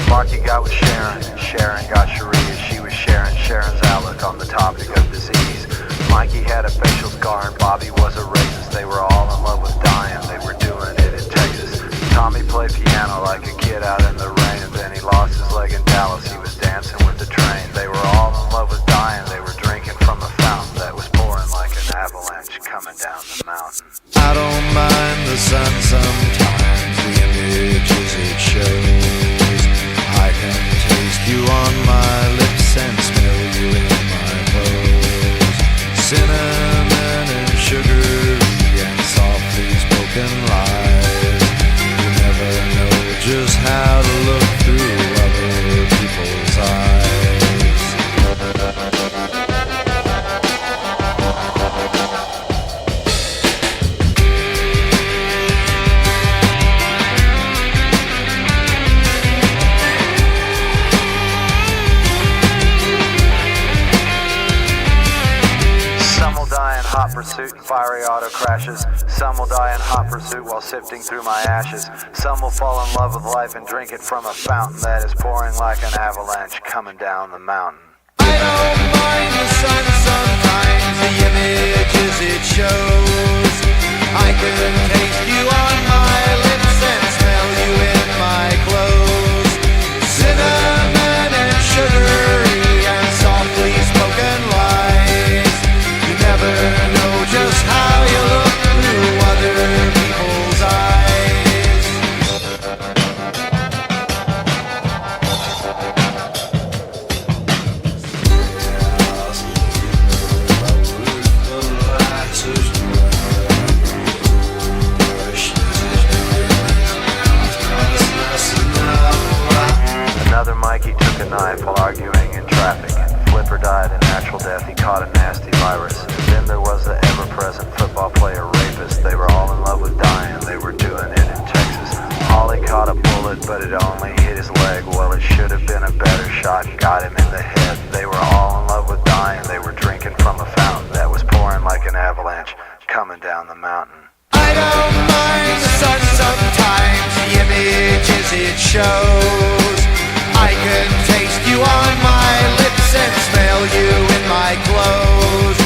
Marky got with Sharon, Sharon got Sharia. She was sharing Sharon's outlook on the topic of disease. Mikey had a facial scar and Bobby was a racist. They were all in love with dying, they were doing it in Texas. Tommy played piano like a kid out in the rain, and then he lost his leg in Dallas. He was dancing with the train. They were all in love with dying, they were drinking from a fountain that was pouring like an avalanche coming down the mountain. I don't mind the sun sometimes, the images it shows. I can taste you on my lips and smell you in my clothes. Cinnamon and sugar and softly spoken lies. You never know just how to look through other people's eyes. Hot pursuit and fiery auto crashes. Some will die in hot pursuit while sifting through my ashes. Some will fall in love with life and drink it from a fountain that is pouring like an avalanche coming down the mountain. I don't mind the sun sometimes, the images it shows. I can taste you on my lips and smell you in my clothes. Cinnamon and sugary and softly spoken lies. You never know just how you look through other people's eyes. knife while arguing in traffic. Flipper died a natural death, he caught a nasty virus. Then there was the ever-present football player rapist. They were all in love with dying, they were doing it in Texas. Ollie caught a bullet, but it only hit his leg. Well, it should have been a better shot, got him in the head. They were all in love with dying, they were drinking from a fountain that was pouring like an avalanche, coming down the mountain. I don't mind the sun sometimes, the images it shows. I can taste you on my lips and smell you in my clothes.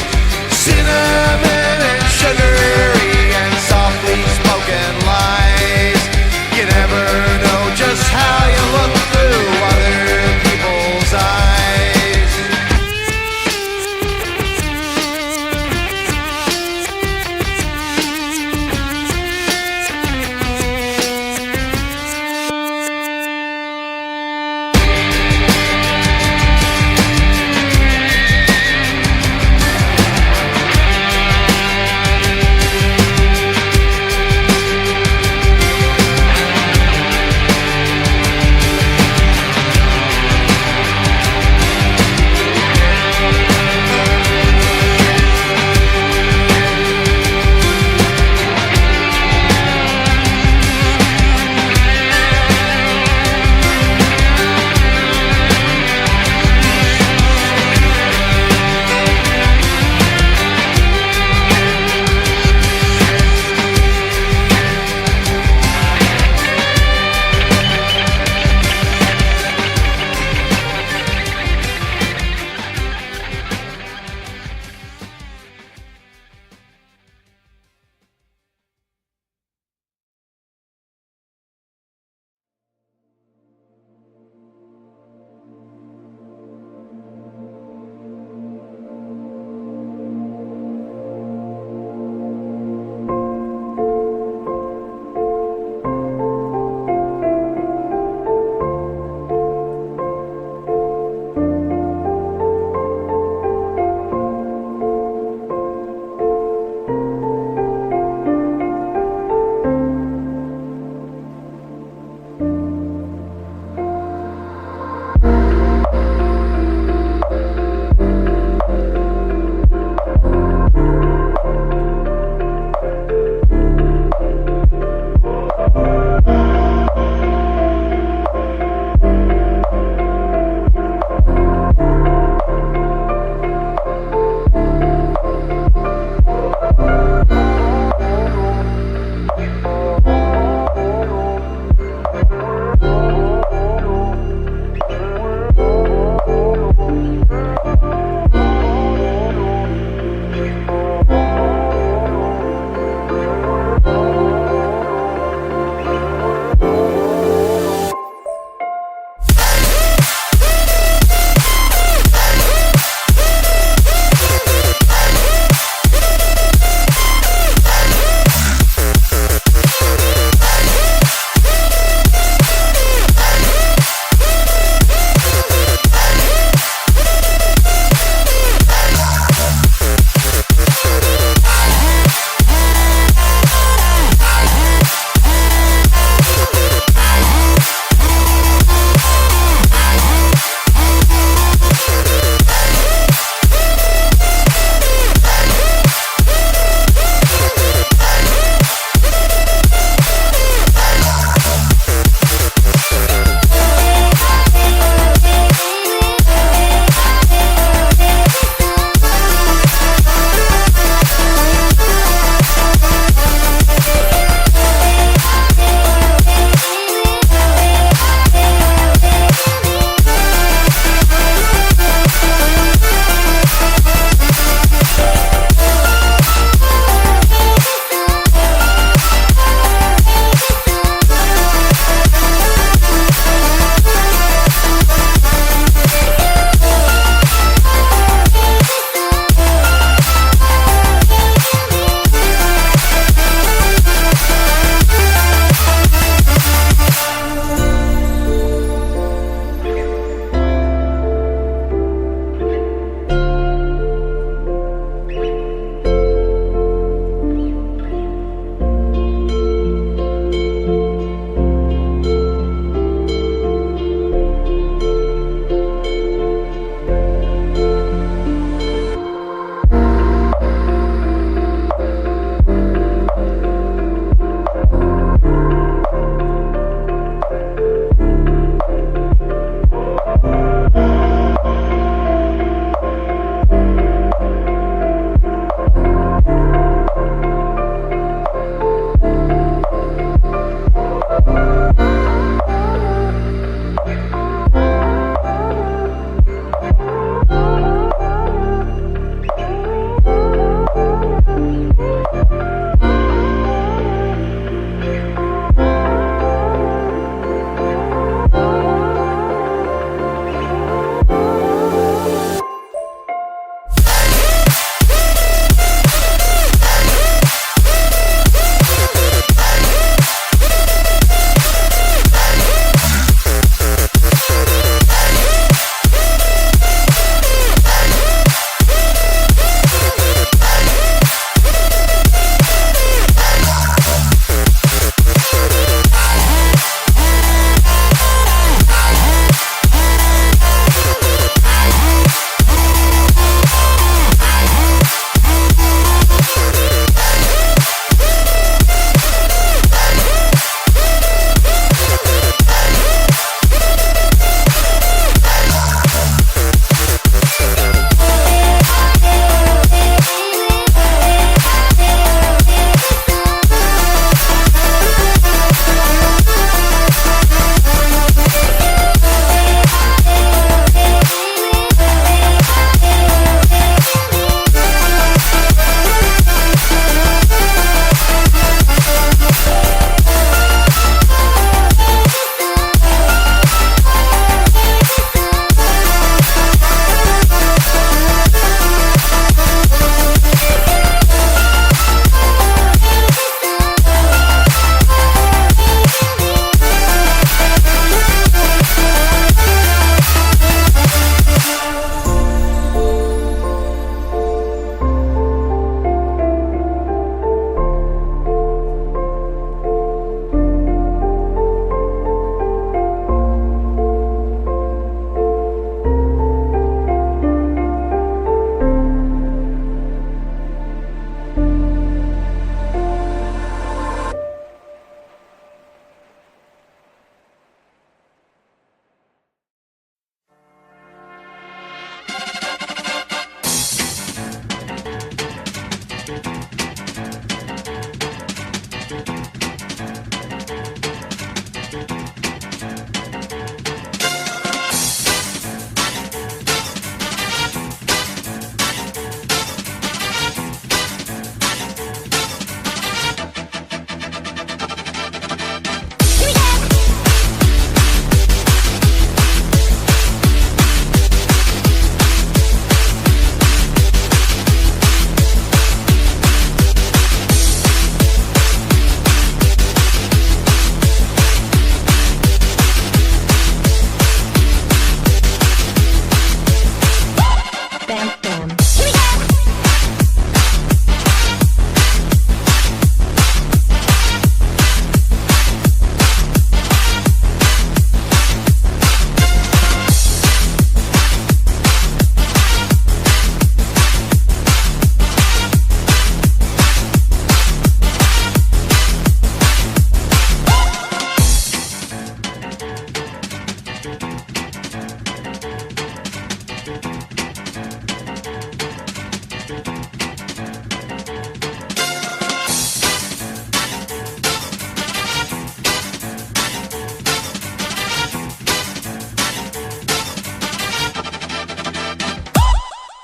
Cinnamon and sugary and softly spoken lies. You never know just how you look through other people's eyes.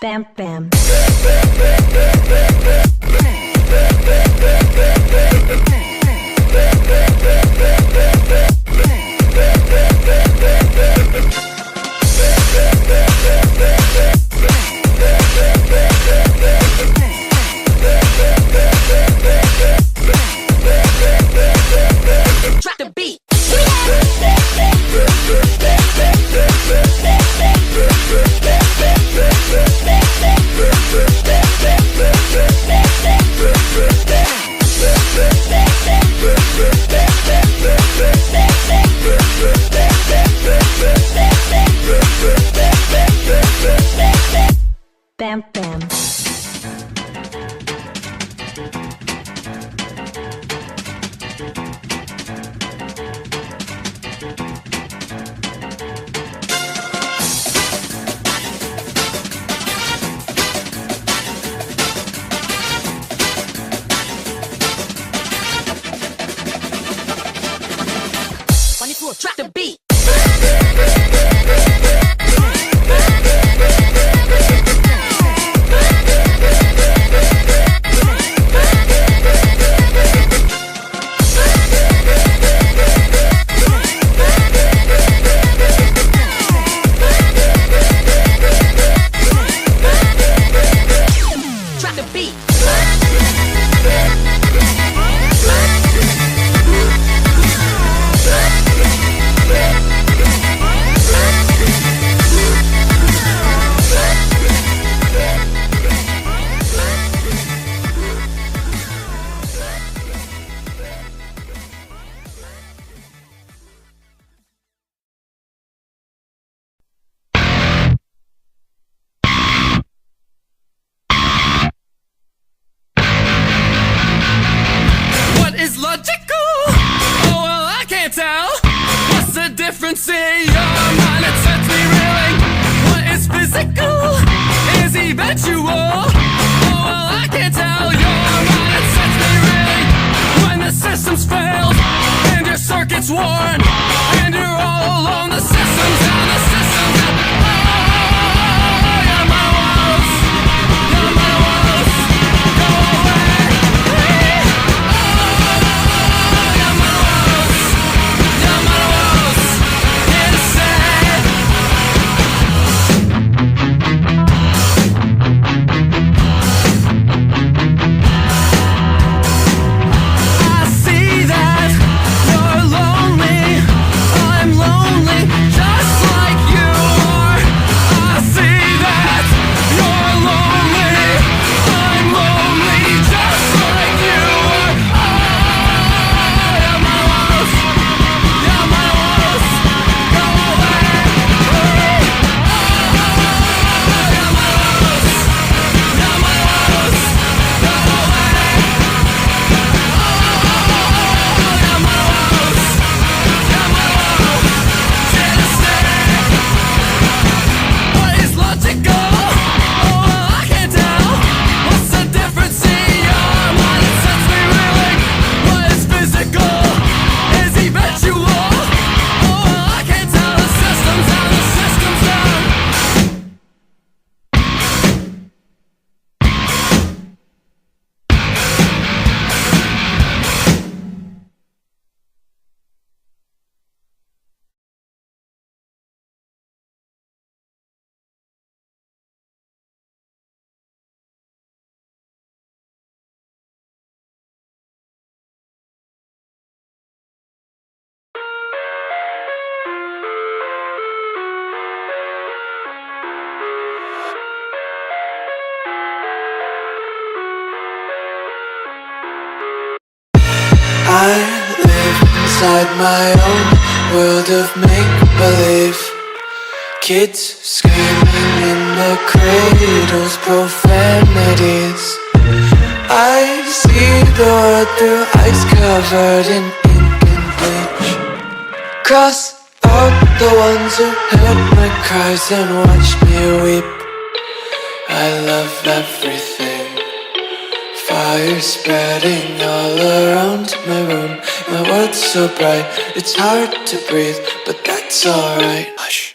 Bam bam. Drop the beat. Bam bam. Drop the beat. Drop the beat. What is logical? Oh well, I can't tell. What's the difference in your mind? It sets me reeling. What is physical? Is eventual. Oh well, I can't tell. Your mind, it sets me reeling. When the system's failed and your circuit's worn and you're all alone, the system's down. The system's down. Oh, you're my woes. You're my woes. Go away. I live inside my own world of make-believe. Kids screaming in the cradles, profanities. I see the world through eyes covered in ink and bleach. Cross out the ones who heard my cries and watched me weep. I love everything. Fire spreading all around my room. My world's so bright, it's hard to breathe, but that's alright. Hush.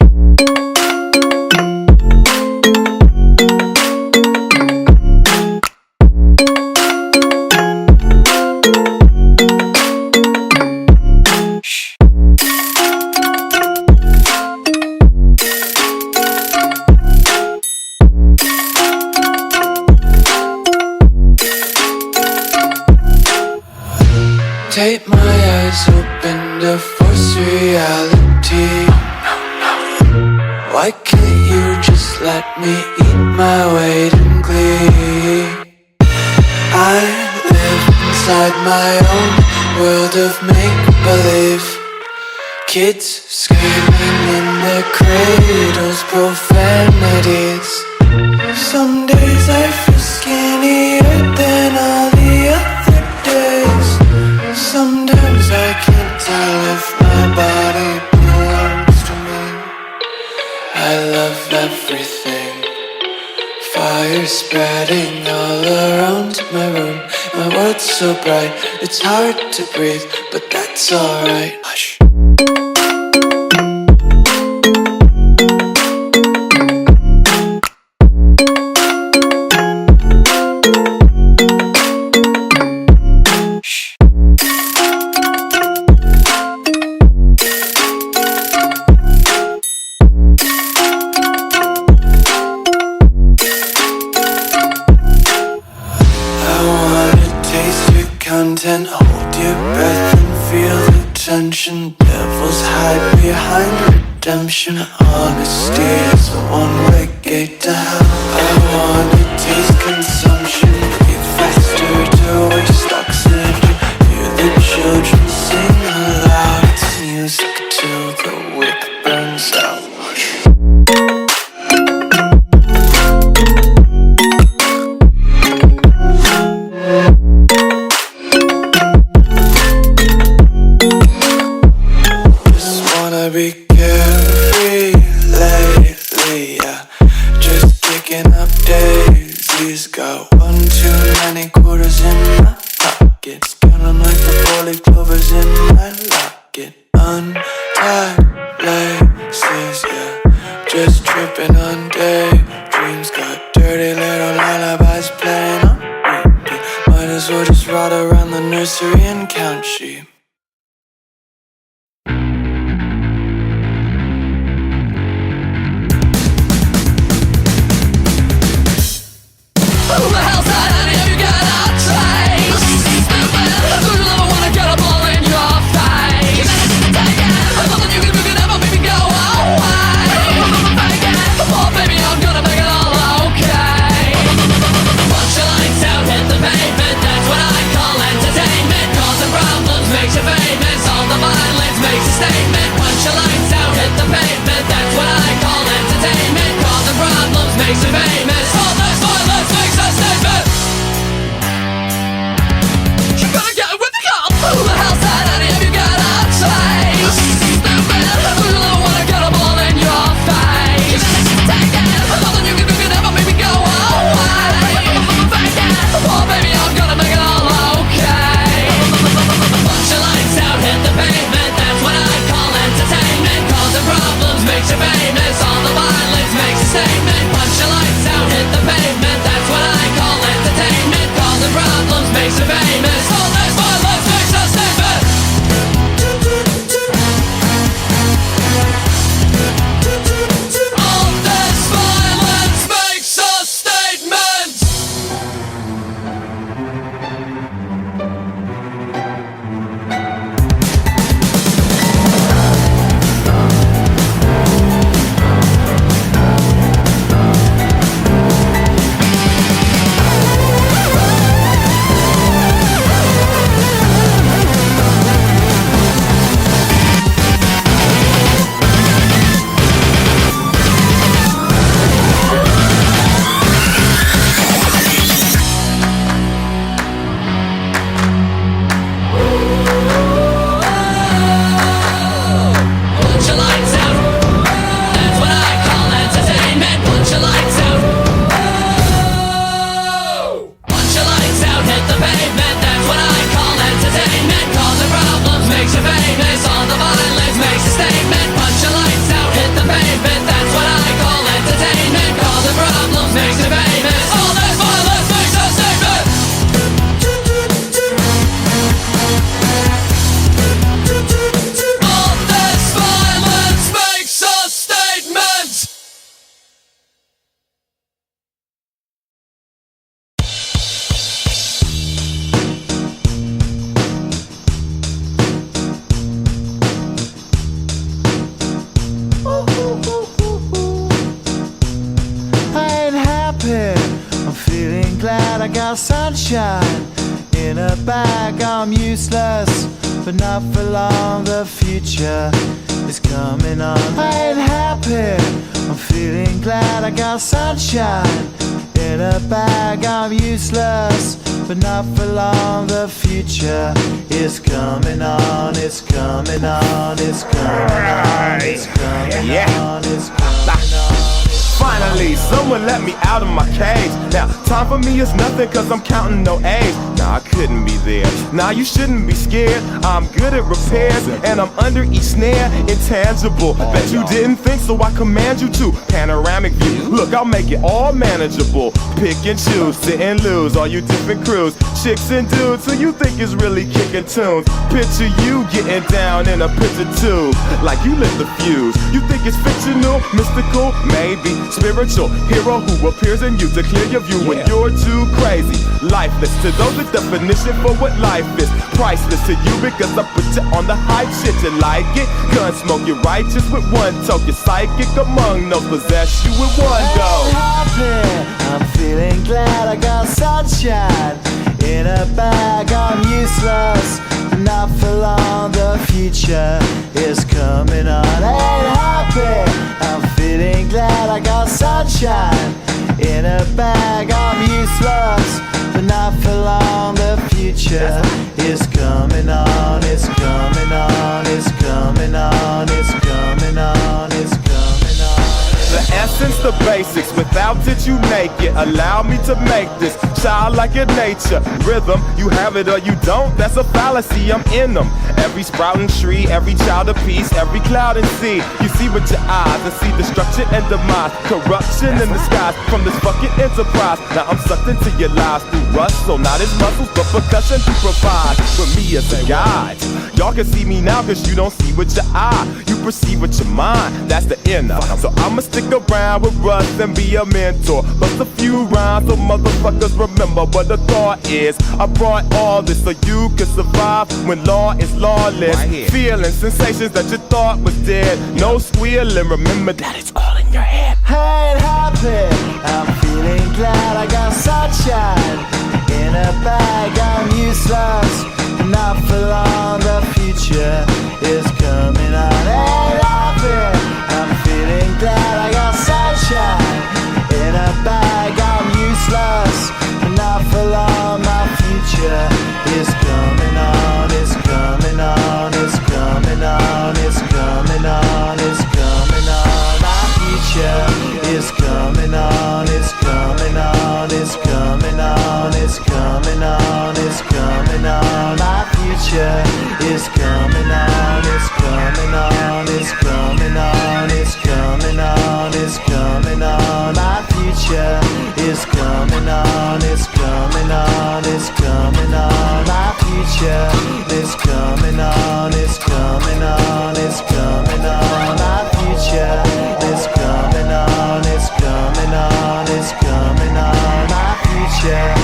tea. Why can't you just let me eat my weight in glee? I live inside my own world of make-believe. Kids screaming in their cradles, profanities. Some days I feel skinnier than all the other days. Sometimes I can't tell if my body belongs to me. I love everything. Fire spreading all around my room. My world's so bright, it's hard to breathe, but that's alright. Hush. Content, hold your breath and feel the tension. Devils hide behind redemption. Honesty is a one-way gate to hell. I wanna taste consumption, breathe faster to waste oxygen. Hear the children sing aloud. It's music till the wick burns out. Be carefree lately, yeah. Just kicking up daisies. Got one too many quarters in my pockets. Count 'em like the 4-leaf clovers in my locket. Untied laces, yeah. Just tripping on daydreams. Got dirty little lullabies playing on repeat. Might as well just ride around the nursery and count sheep. Who the hell's that? Any of you got a trace? Who you ever wanna get a ball in your face? There's nothing you can do can ever make me go away. Oh baby, I'm gonna make it all okay. Once your lights out, hit the pavement. That's what I call entertainment. Causing problems makes got sunshine in a bag. I'm useless, but not for long. The future is coming on. I ain't happy, I'm feeling glad. I got sunshine in a bag. I'm useless, but not for long. The future is coming on. It's coming on. It's coming on. It's coming on. It's coming on. Finally, someone let me out of my cage. Now, time for me is nothing cause I'm counting no A's. Nah, I couldn't be there. Nah, you shouldn't be scared. I'm good at repairs and I'm under each snare. Intangible, bet you didn't think, so I command you to. Panoramic view, look, I'll make it all manageable. Pick and choose, sit and lose, all you different crews. Chicks and dudes who you think is really kicking tunes. Picture you getting down in a picture tube, like you lit the fuse. You think it's fictional, mystical, maybe spiritual hero who appears in you to clear your view when you're too crazy. Lifeless to those, the definition for what life is. Priceless to you because I put you on the hype shit. You like it? Gun smoke, you're righteous with one toe. You're psychic among those, possess you with one go. I'm happy, I'm feeling glad. I got sunshine in a bag. I'm useless, not for long. The future is coming on. Ain't happy, I'm feeling glad. I got sunshine in a bag. I'm useless, but not for long. The future is coming on. It's coming on. It's coming on. It's coming on. It's coming on. The essence, the basics, without it you make it. Allow me to make this childlike in nature. Rhythm, you have it or you don't, that's a fallacy, I'm in them. Every sprouting tree, every child of peace, every cloud and sea. You see with your eyes and see destruction and demise. Corruption in the skies from this fucking enterprise. Now I'm sucked into your lives through rust, so not as muscles but percussion to provide for me as a guide. Y'all can see me now cause you don't see with your eye. You perceive with your mind, that's the inner. So I'ma stick around with Russ and be a mentor. Bust a few rhymes so motherfuckers remember what the thought is. I brought all this so you can survive when law is lawless. Feeling sensations that you thought was dead. No squealing, remember that it's all in your head. I ain't happy, I'm feeling glad. I got sunshine in a bag. I'm useless, not for long. The future is coming on. Ain't happy, I'm feeling glad. I got sunshine in a bag. I'm useless, not for long. My future is coming on. It's coming on. It's coming on. It's coming on. It's coming on. My future is coming on. It's coming on. It's coming on. It's coming on. It's coming on. My future is coming on. It's coming on. It's coming on. It's coming on. It's coming on. My future is coming on. It's coming on. It's coming on. My future is coming on. It's coming on. It's coming on. My future is coming on. It's coming on. It's coming on. My future.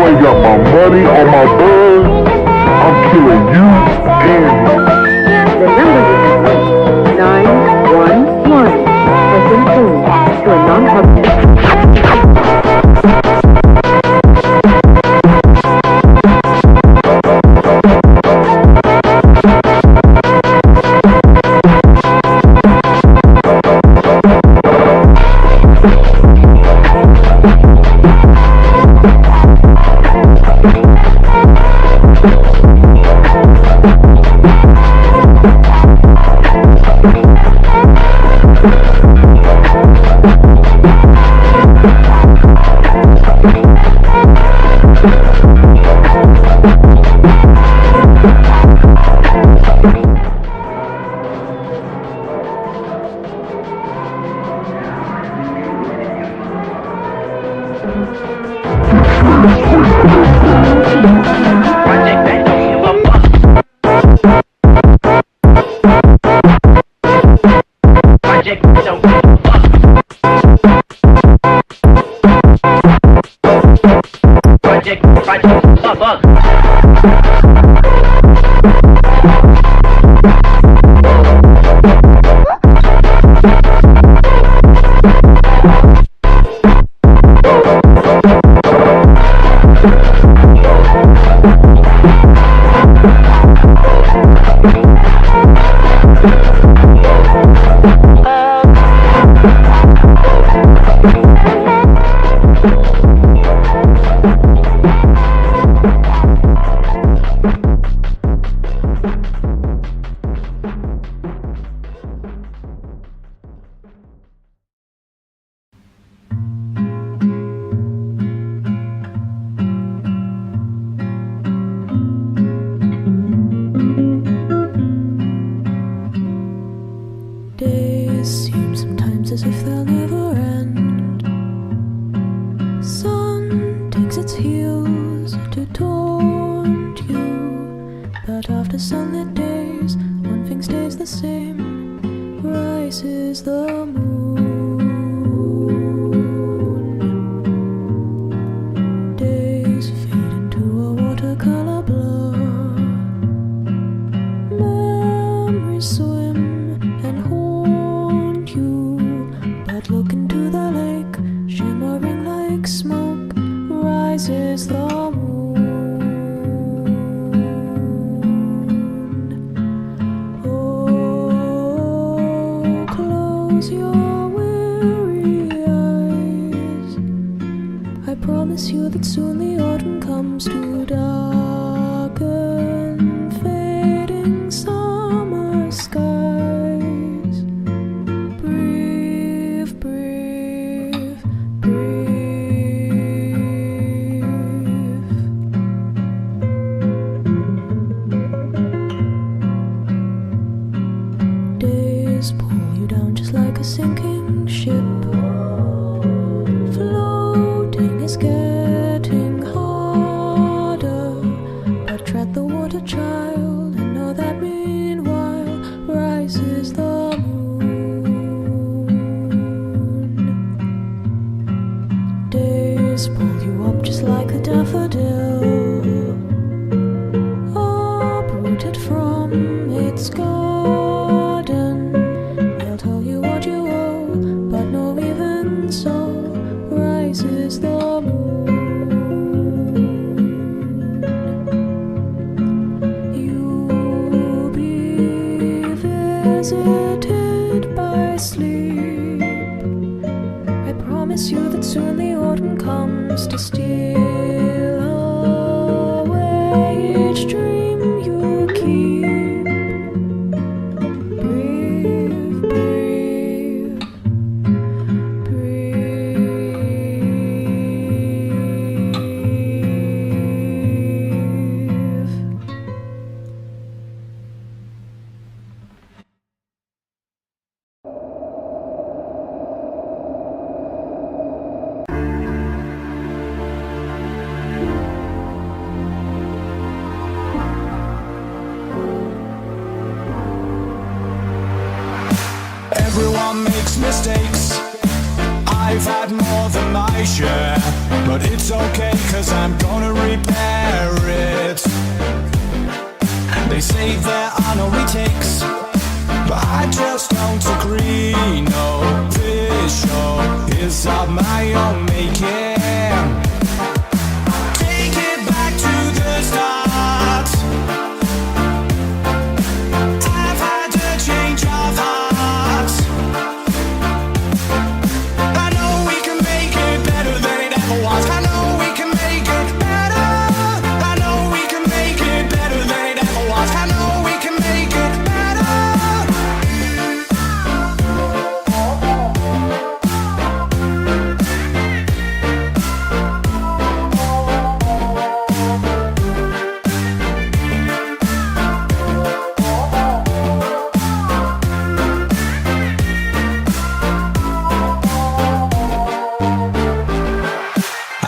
ain't got my money or my buzz, I'm killing you and me. The number you have reached, 911, has been changed to a non-public. Days seem sometimes as if they'll never end. Sun takes its heels to taunt you, but after sunlit days, one thing stays the same. Rises the moon. Days fade into a watercolor blur. Memories swim and haunt you, but look into the lake, shimmering like smoke, rises the moon. Oh, close your weary eyes. I promise you that soon the autumn comes to darken fading summer skies. Breathe, breathe, breathe. Days pull you down just like a sinking ship. Floating is getting harder, but tread the water, child, and know that meanwhile rises the moon. Days pull you up just like a daffodil, uprooted from its garden. They'll tell you what you owe, but no, even so, rises the moon. You'll be visited by sleep. I promise you that soon the autumn comes to steal away each dream you keep. Breathe, breathe, breathe. Everyone makes mistakes. I've had more than I situation, but it's okay, cause I'm gonna repair it. They say there are no retakes, but I just don't agree. No, this show is of my own making. Take it back to the start. I've had a change of heart. I know we can make it better than it ever was. I know we can make it better. I know we can make it better than it ever was. I know we can make it better.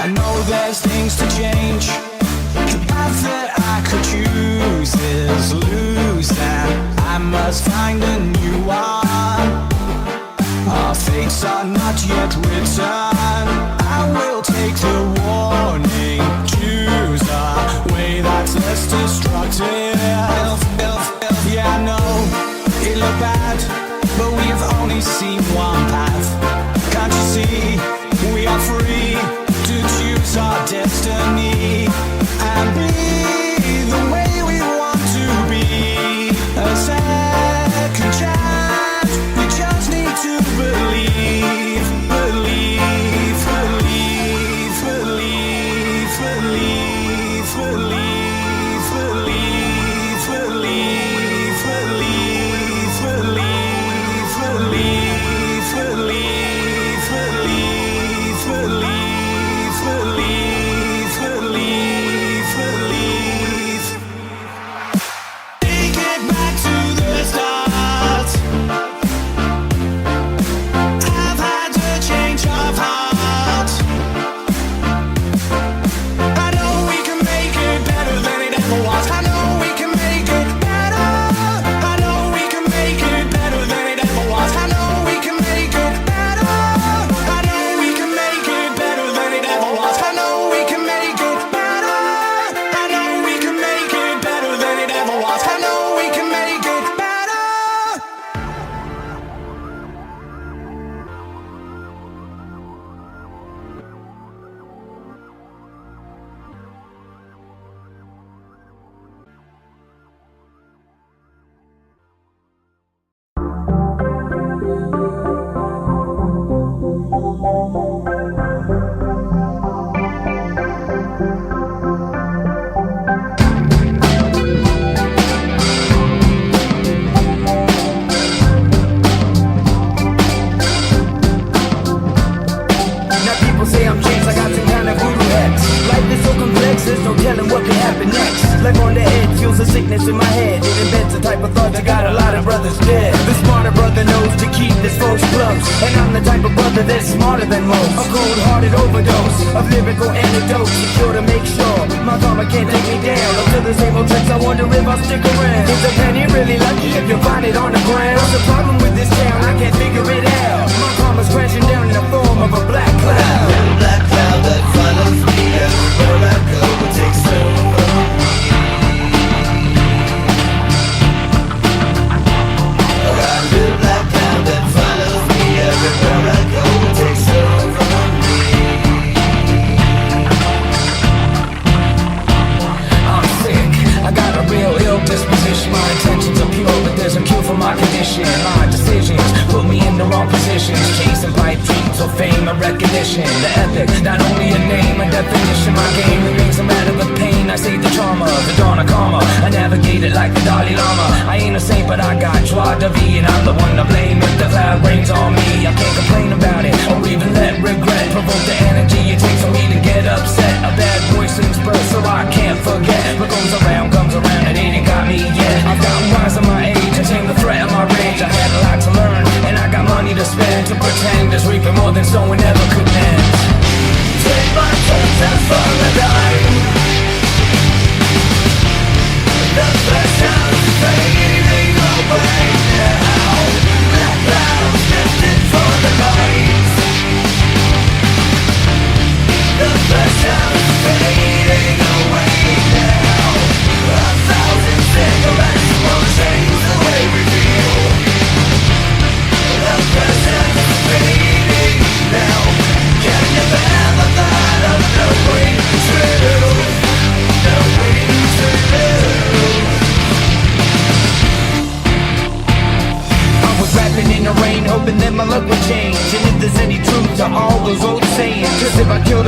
I know there's things to change. The path that I could choose is lose, and I must find a new one. Our fates are not yet written. I will take the warning, choose a way that's less destructive. Yeah, I know it look bad, but we've only seen one path. Can't you see we are free to choose our destiny and be the way we want to be? A second chance, we just need to believe, believe, believe, believe, believe, believe, believe, believe, believe, believe, believe, believe, believe, believe, believe, believe, believe. Take it back to the start. I've had a change of heart. I know we can make it better than it ever was. I know we can make it better. I know we can make it better than it ever was. I know we can make it better. I know we can make it better than it ever was. I know we can make it better. I know we can make it better than it ever was. I know we can make it better. Now people say I'm changed, I got some kind of voodoo hex. Life is so complex, there's no telling what can happen next. Like on the edge, feels a sickness in my head. It embeds the type of thoughts you got a lot of brothers dead. The smarter brother knows to keep this folks close, and I'm the type of brother that's smarter than most. A cold-hearted overdose of lyrical antidotes, secure to make sure my karma can't take me down. Up to the same old tricks, I wonder if I'll stick around. Is a penny really lucky if you find it on the ground? What's the problem with this town? I can't figure it out. My karma's crashing down in the form of a black cloud. Black cloud that follows me everywhere I go, takes over me. A little black cloud that follows me everywhere I go, takes over me. I'm sick, I got a real ill disposition. My intentions are pure, but there's a cure for my condition. My decisions put me in the wrong positions, chasing pipe dreams or fame or recognition. The epic, not only a name, a definition. My game remains a matter of pain. I save the trauma, the dawn of karma. I navigate it like the Dalai Lama. I ain't a saint, but I got joie de vie, and I'm the one to blame if the cloud rains on me. I can't complain about it or even let regret provoke the energy it takes for me to get upset. A bad boy sings birth, so I can't forget. What goes around comes around, and it ain't got me yet. I've gotten wise at my age and tamed the threat of my rage. I had a lot to learn, and I got money to spend to pretend it's reaping more than sowing ever could end. Take my chances for the dime. The pleasure's fading away now. Black clouds lifted for the lights.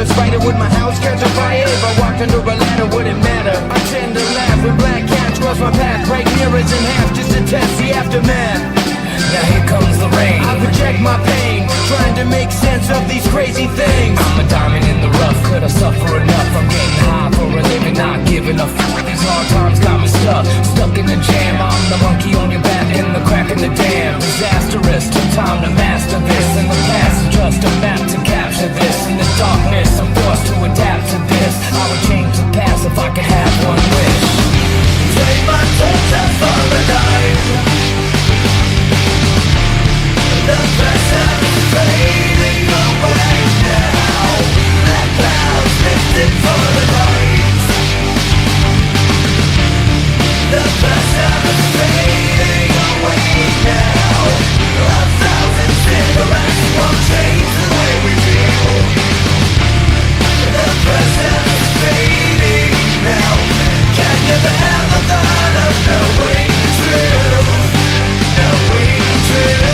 a spider, would my house catch a fire? If I walked under a ladder, would it matter? I tend to laugh when black cats cross my path, break mirrors in half just to test the aftermath. Now here comes the rain. I project my pain, trying to make sense of these crazy things. I'm a diamond in the rough, could I suffer enough? I'm getting high for a living, not giving a fuck. These hard times got me stuck in the jam. I'm the monkey on your back and the crack in the dam. Disastrous, took time to master this. In the past is just a map to capture this. In the darkness, I'm forced to adapt to this. I would change the past if I could have one wish. Take my toes for the night. The best time is fading away now. That cloud's lifted for the light. The best time is fading away now. 1,000 cigarettes won't change the way we feel. The best time is fading now. Can never have the thought of knowing the truth. Knowing the truth.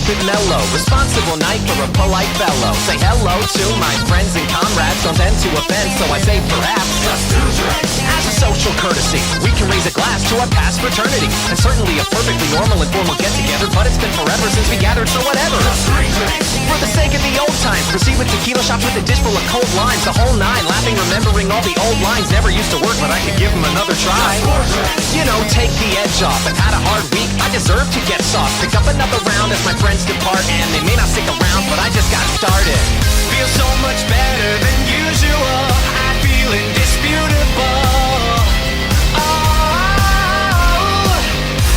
keep it mellow. Responsible night for a polite fellow. Say hello to my friends and comrades. Don't tend to offend, so I say perhaps just 2 drinks. As a social courtesy, we can raise a glass to our past fraternity. And certainly a perfectly normal and formal get-together, but it's been forever since we gathered, so whatever. Just 3 drinks. For the sake of the old times, proceed with tequila shots with a dish full of cold limes. The whole 9, laughing, remembering all the old lines. Never used to work, but I could give them another try. You know, take the edge off. I've had a hard week, I deserve to get soft. Pick up another round as my friends depart, and they may not stick around, but I just got started. Feel so much better than usual. I feel indisputable. Oh,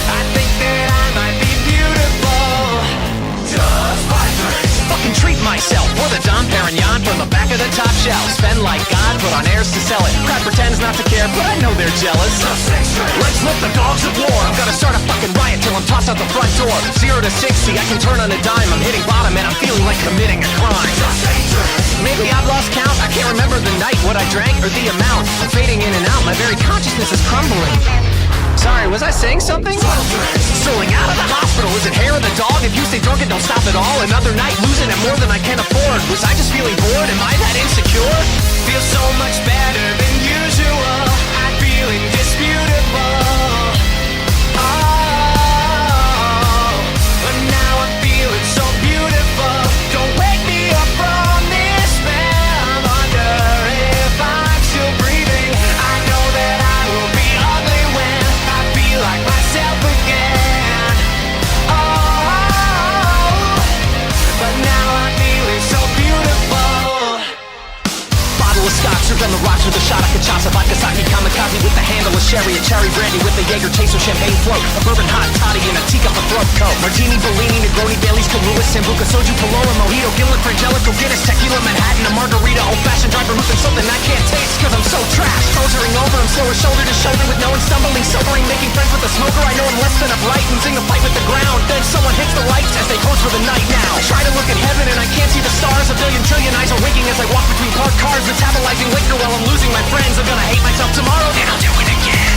I think that I might be beautiful. shell. Spend like God, put on airs to sell it. Crowd pretends not to care, but I know they're jealous. Let's let the dogs of war. I'm gonna start a fucking riot till I'm tossed out the front door. 0 to 60, I can turn on a dime. I'm hitting bottom and I'm feeling like committing a crime. Maybe I've lost count, I can't remember the night, what I drank, or the amount. I'm fading in and out, my very consciousness is crumbling. Sorry, was I saying something? Strolling out of the hospital, is it hair of the dog? If you stay drunk and don't stop at all, another night losing it more than I can afford. Was I just feeling bored? Am I that insecure? Feel so much better than usual. I'm feeling disputable. Oh, but now I'm feeling so beautiful. Don't wake me up from this spell. I'm under if I'm still breathing. I know that I will be ugly when I feel like myself again. Oh, but now I'm feeling so beautiful. Bottle of scotch, served on the rocks with a shot of cachaça. Vodka sake kamikaze with the handle of sherry. A cherry brandy with a Jaeger taste of champagne float. A bourbon hot toddy in a teacup of throat coat. Martini, Bellini, Negroni, Bailey's, Kahlua, Sambuca, Soju, Paloma, Mojito, Gimlet, Frangelico, Guinness, Tequila, Manhattan, a margarita, old-fashioned dry vermouth, and something I can't taste cause I'm so trashed. Soldiering over, I'm slower shoulder to shoulder with no one, stumbling, sobering, making friends with a smoker. I know I'm less than upright, losing a fight with the ground. Then someone hits the lights as they pose for the night now. I try to look at heaven and I can't see the stars. A billion trillion eyes are winking as I walk between parked cars, metabolizing liquor while I'm losing my friends. I'm gonna hate myself tomorrow and I'll do it again.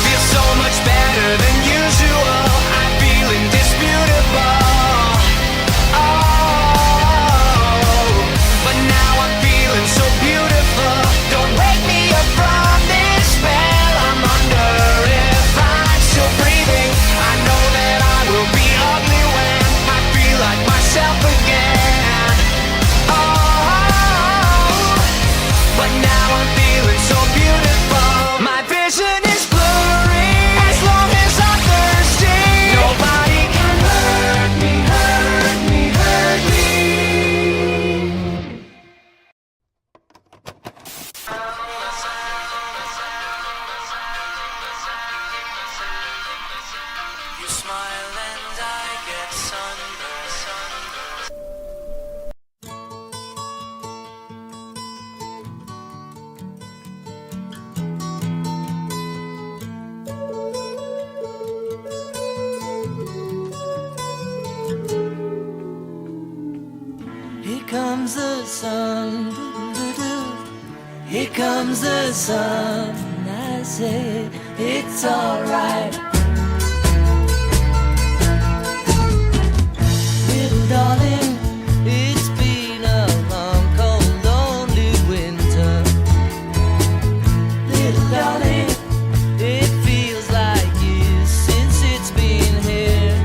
Feel so much better than usual. I'm feeling disputable. Oh, but now I'm feeling so beautiful. Don't wake me up from this spell. I'm under if I'm still breathing. I know that I will be ugly when I feel like myself again. Oh, but now I'm feeling so beautiful. My vision is blurry as long as I'm thirsty. Nobody can hurt me, hurt me, hurt me. You smile and I get sunburned. Here comes the sun, doo-doo-doo. Here comes the sun, and I say it's alright. Little darling, it's been a long, cold, lonely winter. Little darling, it feels like years since it's been here.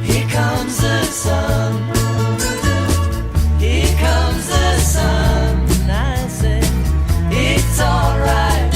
Here comes the sun. Here comes the sun, and I say it's alright.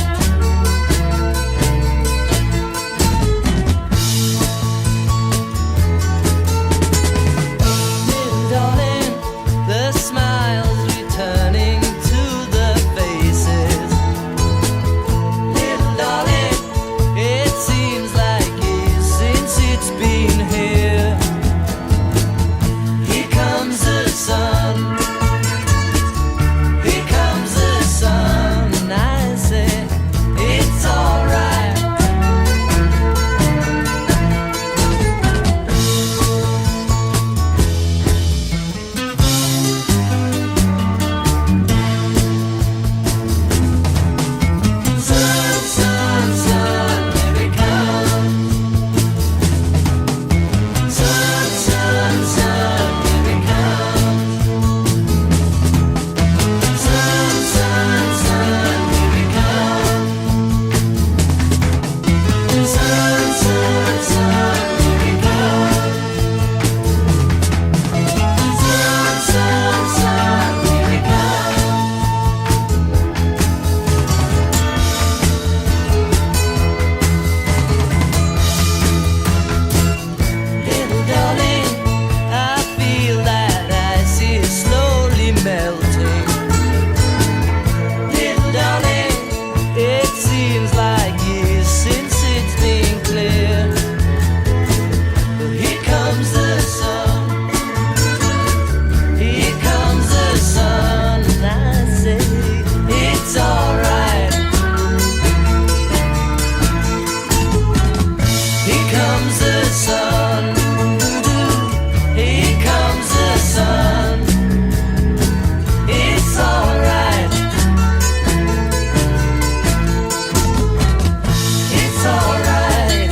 it's alright. Here comes the sun, here comes the sun. It's alright. It's alright.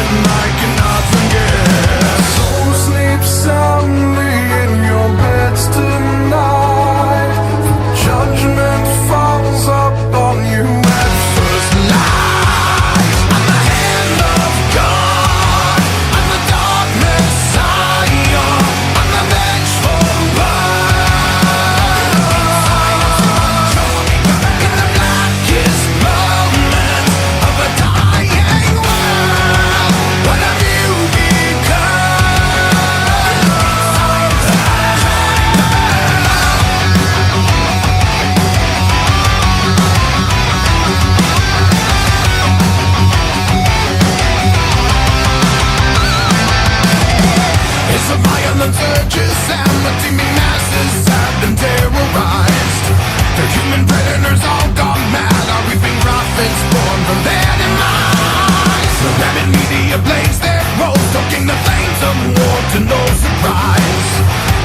I cannot forget. So sleep soundly in your beds tonight. Judgment falls upon you at first light. I'm the hand of God, I'm the dark Messiah, I'm the vengeful one. In the blackest moment of a dying world, what have you As the violence urges and the teeming masses have been terrorized. The human predators all gone mad are reaping profits born from their demise. The rabid media blaze their roles, stoking the flames of war to no surprise.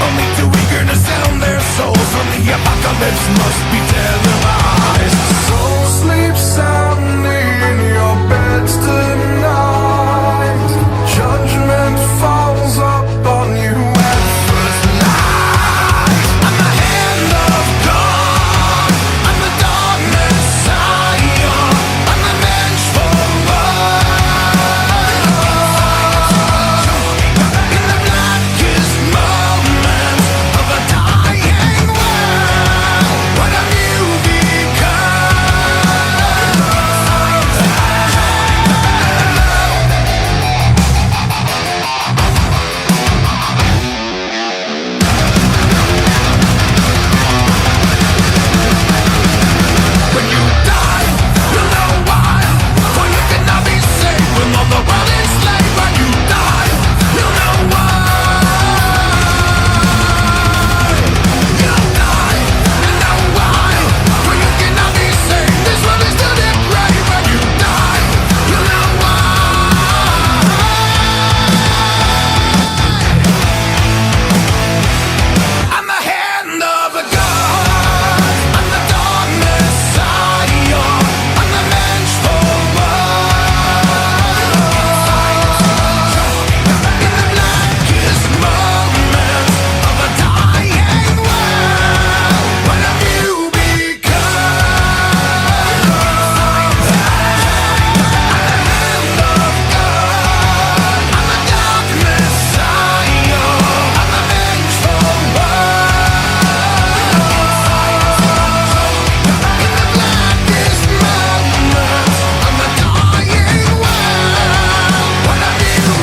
Only too eager to sell their souls, from the apocalypse must be televised. So sleep soundly in your beds tonight. Judgment falls upon you at first light. I'm the hand of God, I'm the dark Messiah, I'm the vengeful one. In the blackest moment of a dying world, what have you become? When you die, you'll know why. For you cannot be saved when all the world is slave. When you die, you'll know why. You'll die and know why. For you cannot be saved. This world is still depraved. When you die, you'll know why. I'm the hand of a God, I'm the dark Messiah, I'm the vengeful one. In the blackest moment of a dying world, what have you become? I'm the hand of God, I'm the dark Messiah, I'm the vengeful one. In the blackest moment of a dying world, what have you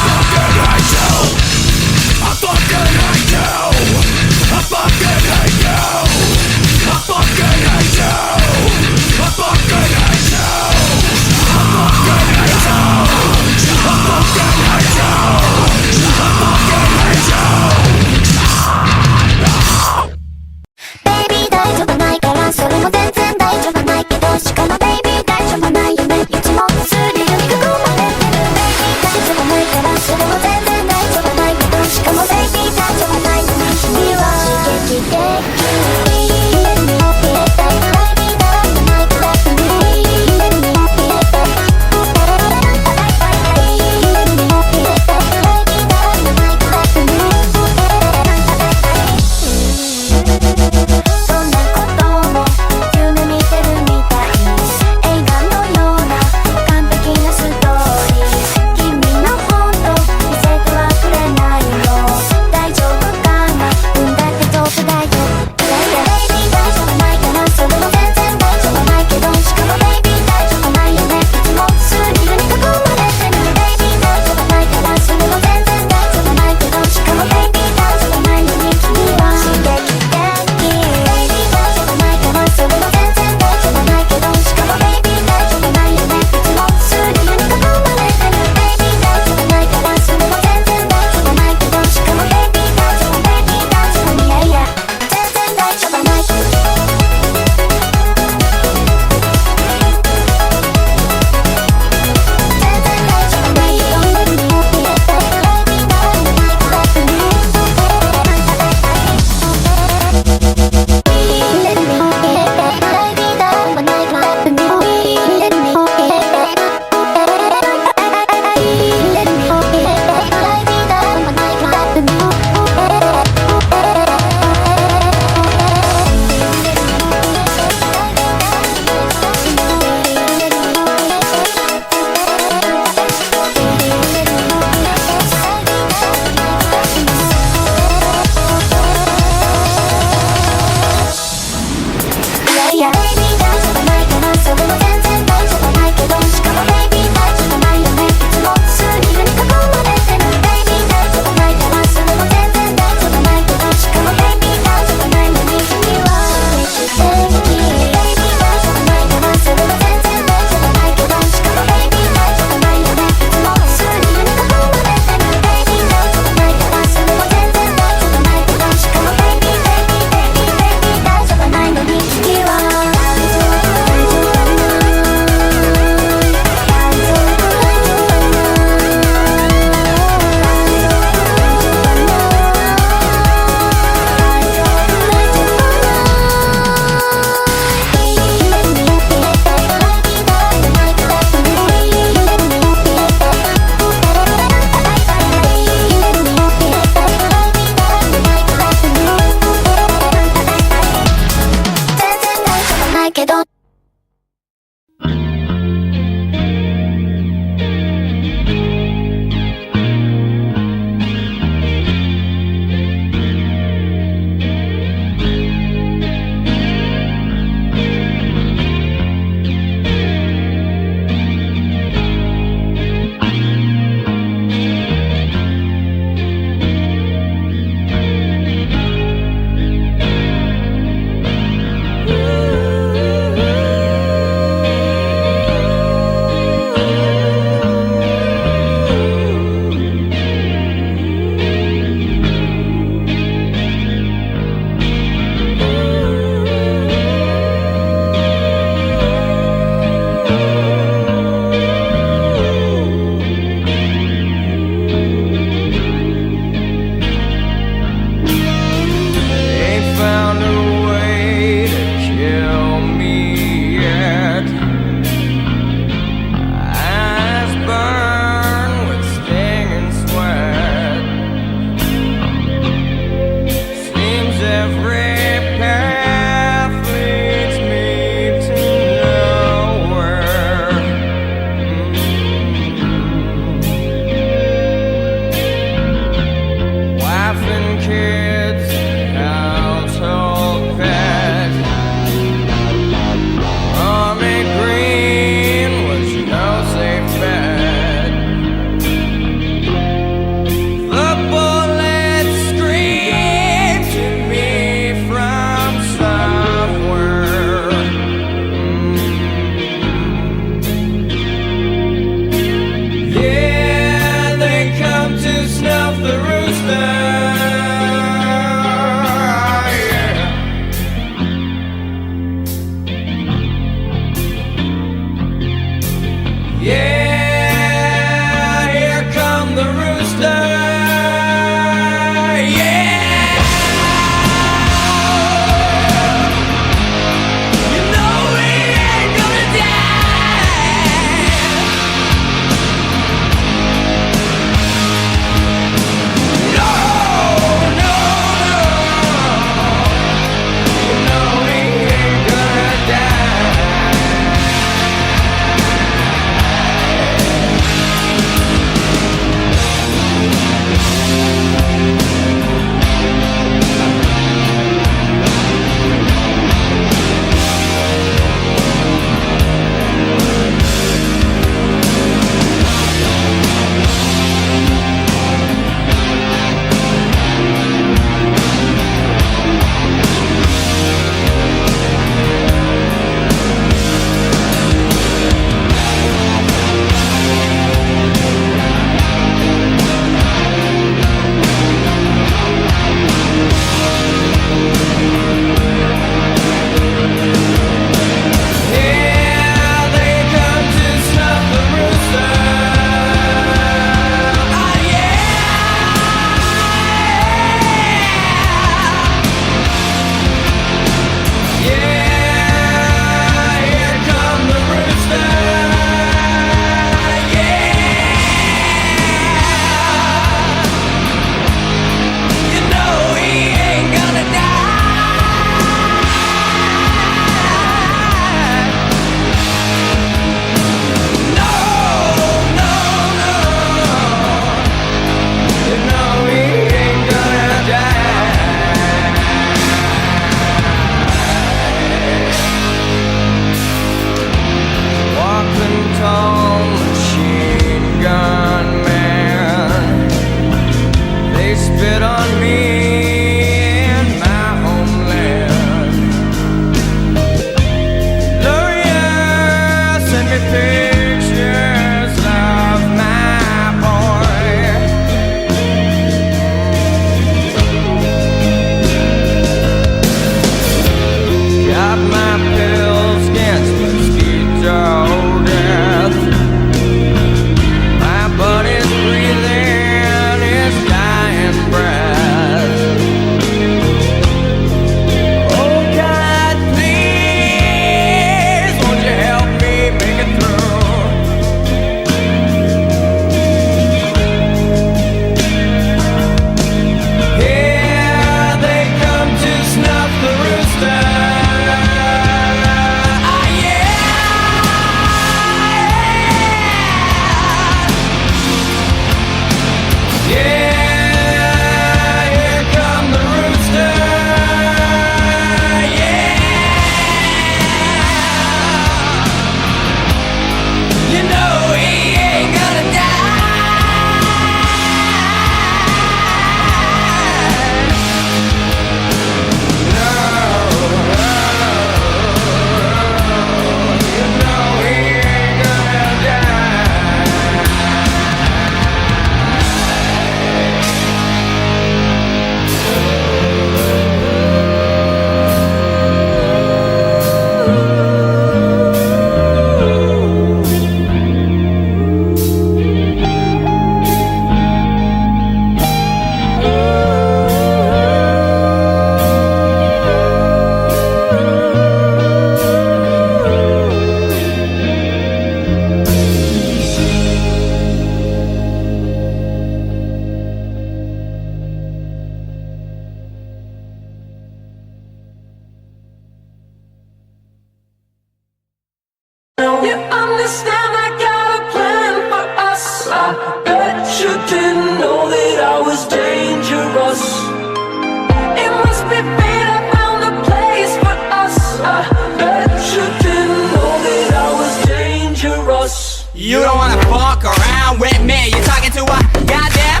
You don't wanna fuck around with me. You're talking to a goddamn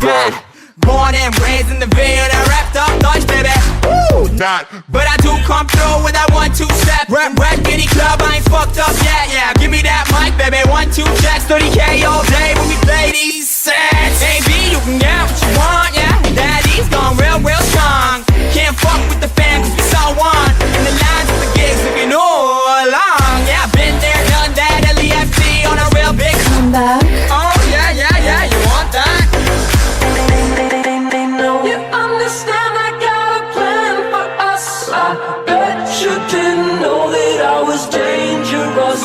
dad. Born and raised in the Ville, and wrapped up Dutch, baby. Woo! Not. But I do come through with that 1-2 step. Rap any club, I ain't fucked up yet. Yeah, give me that mic, baby. 1-2 checks, 30K all day when we play these sets. AB, you can get what you want, yeah. Daddy's gone real strong. Can't fuck with the fam 'cause we saw one. And the lines of the gigs looking all along. Yeah, been there, done that. LEFT on a real big Comeback. Oh yeah, you want that? You understand I got a plan for us. I bet you didn't know that I was dangerous.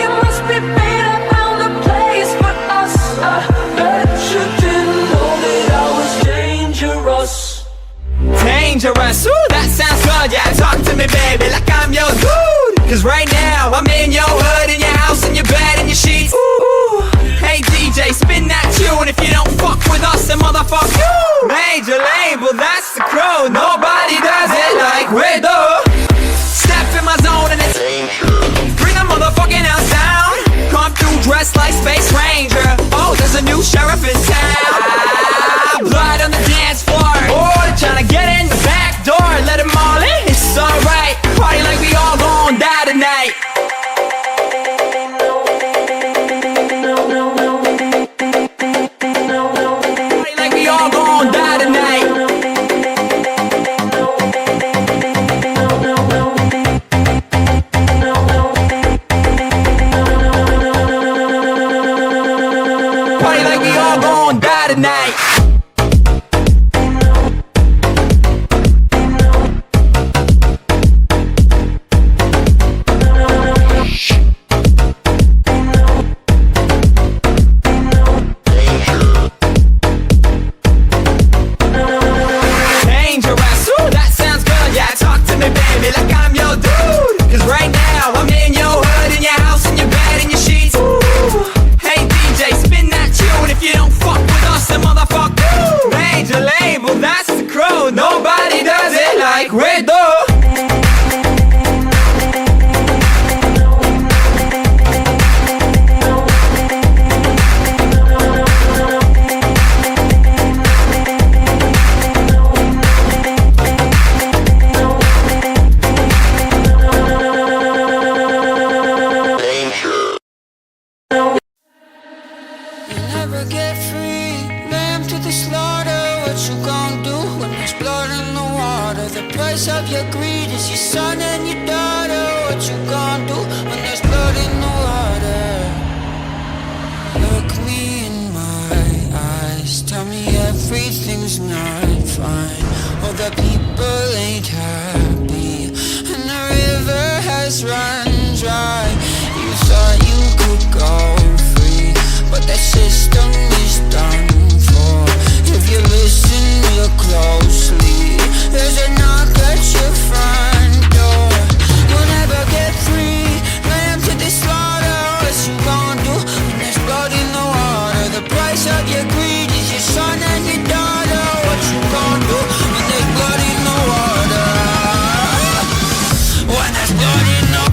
It must be fate I found a place for us. I bet you didn't know that I was dangerous. Dangerous, ooh, that sounds good, yeah. Talk to me, baby, like I'm your dude. 'Cause right now, I'm in your hood, in your house, in your bed, in your sheets. Ooh. Hey DJ, spin that tune. If you don't fuck with us, then motherfuck you. Major label, that's the crew. Nobody does it like we do. Step in my zone and it's bring a motherfucking house down. Come through dressed like Space Ranger. Oh, there's a new sheriff in town. Blood on the dance floor. Oh, they're trying to get in the back door. Let them all in, it's alright. Party like we all gon' die tonight. Party like we all gon' die tonight. Party like we all gon' die tonight. Dangerous, ooh, that sounds good, yeah. Talk to me, baby, like I'm your dude. 'Cause right now, I'm in your hood, in your house, in your bed, in your sheets. Ooh. Hey DJ, spin that tune. If you don't fuck with us, then motherfuck you. Major label, that's the crew. Nobody does it like we do. Never get free, lamb to the slaughter. What you gon' do when there's blood in the water? The price of your greed is your son and your daughter. What you gon' do when there's blood in the water? Look me in my eyes, tell me everything's not fine. All the people ain't happy, and the river has run dry. You thought you could go free, but that system is done for. If you listen real closely, there's a knock at your front door. You'll never get free, lamb to the slaughter. What you gon' do when there's blood in the water? The price of your greed is your son and your daughter. What you gon' do when there's blood in the water? When there's blood in the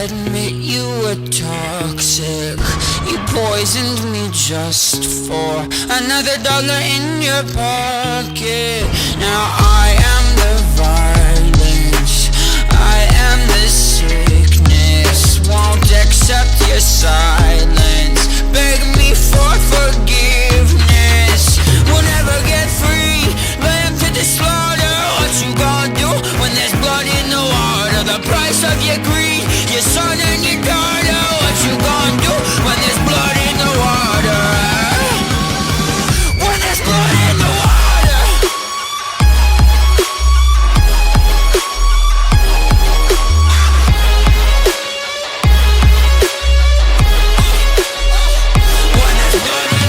admit you were toxic. You poisoned me just for another dollar in your pocket. Now I am the violence, I am the sickness. Won't accept your silence, beg me for forgiveness. We'll never get free, lamb to the slaughter. What you gonna do when there's blood in the water? The price of your greed, your son and your daughter. What you gonna do when there's blood in the water? When there's blood in the water. When there's blood in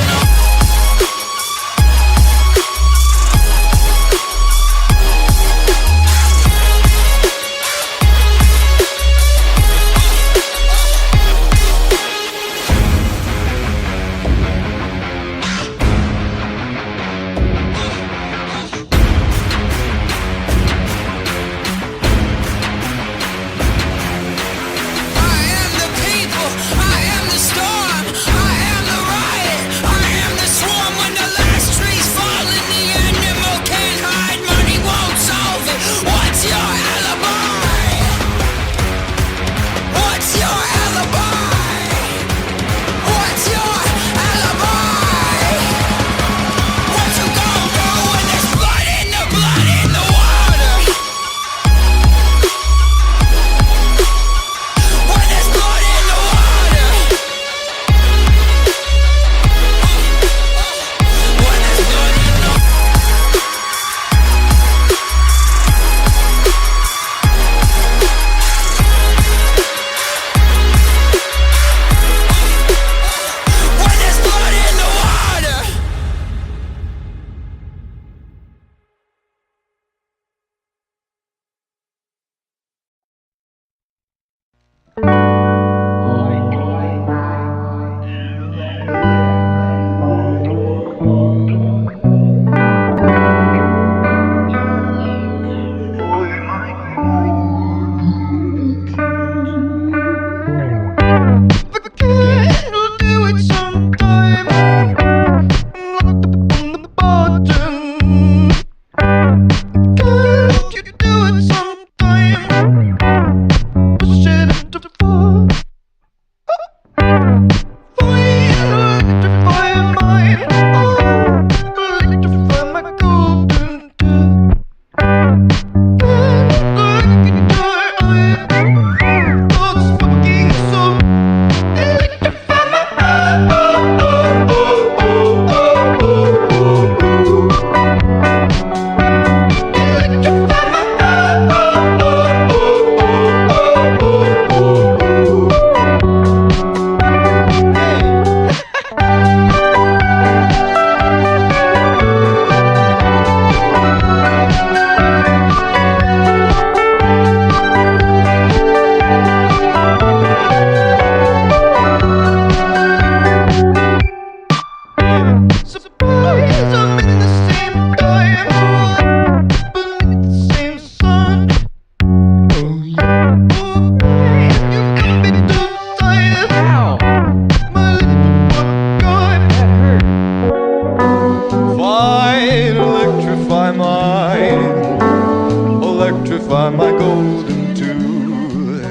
find my golden tooth.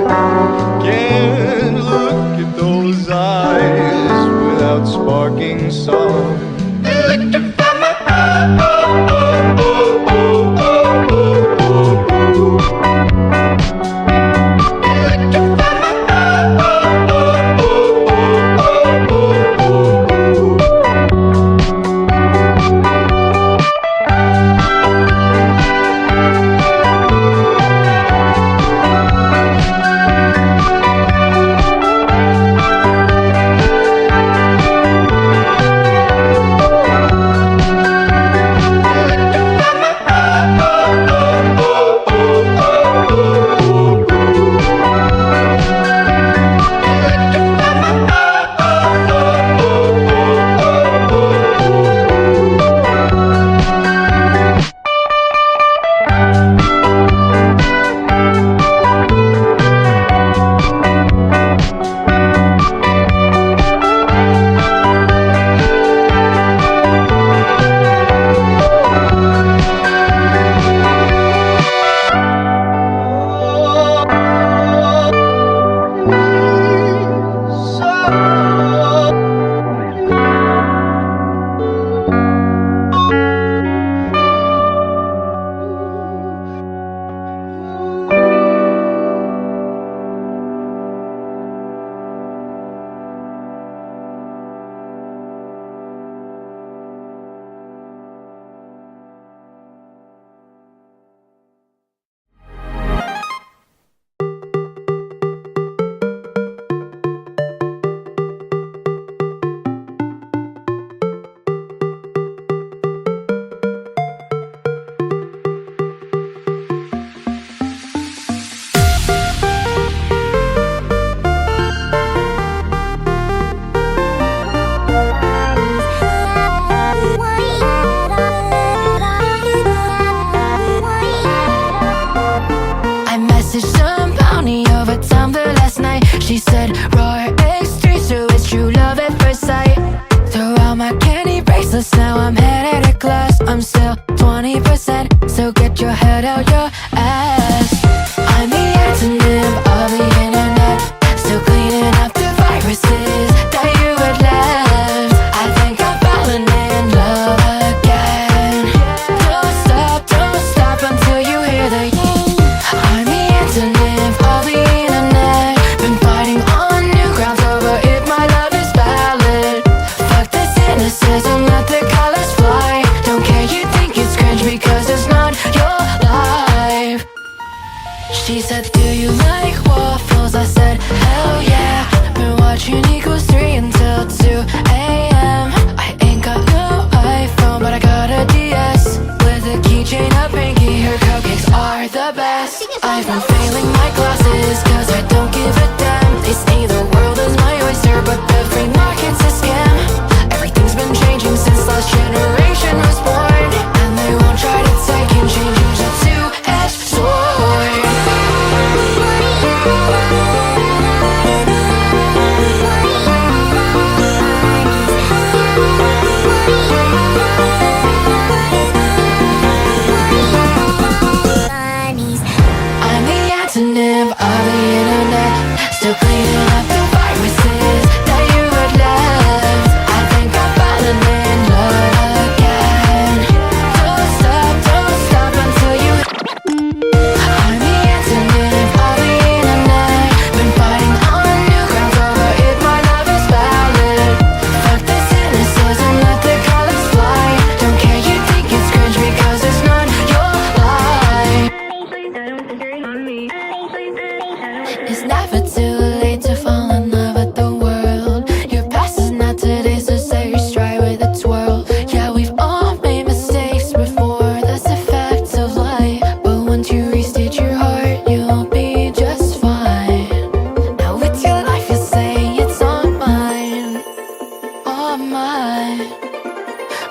Can't look at those eyes without sparking song. Electrify my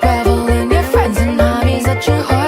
Revel in your friends and mommies at your heart.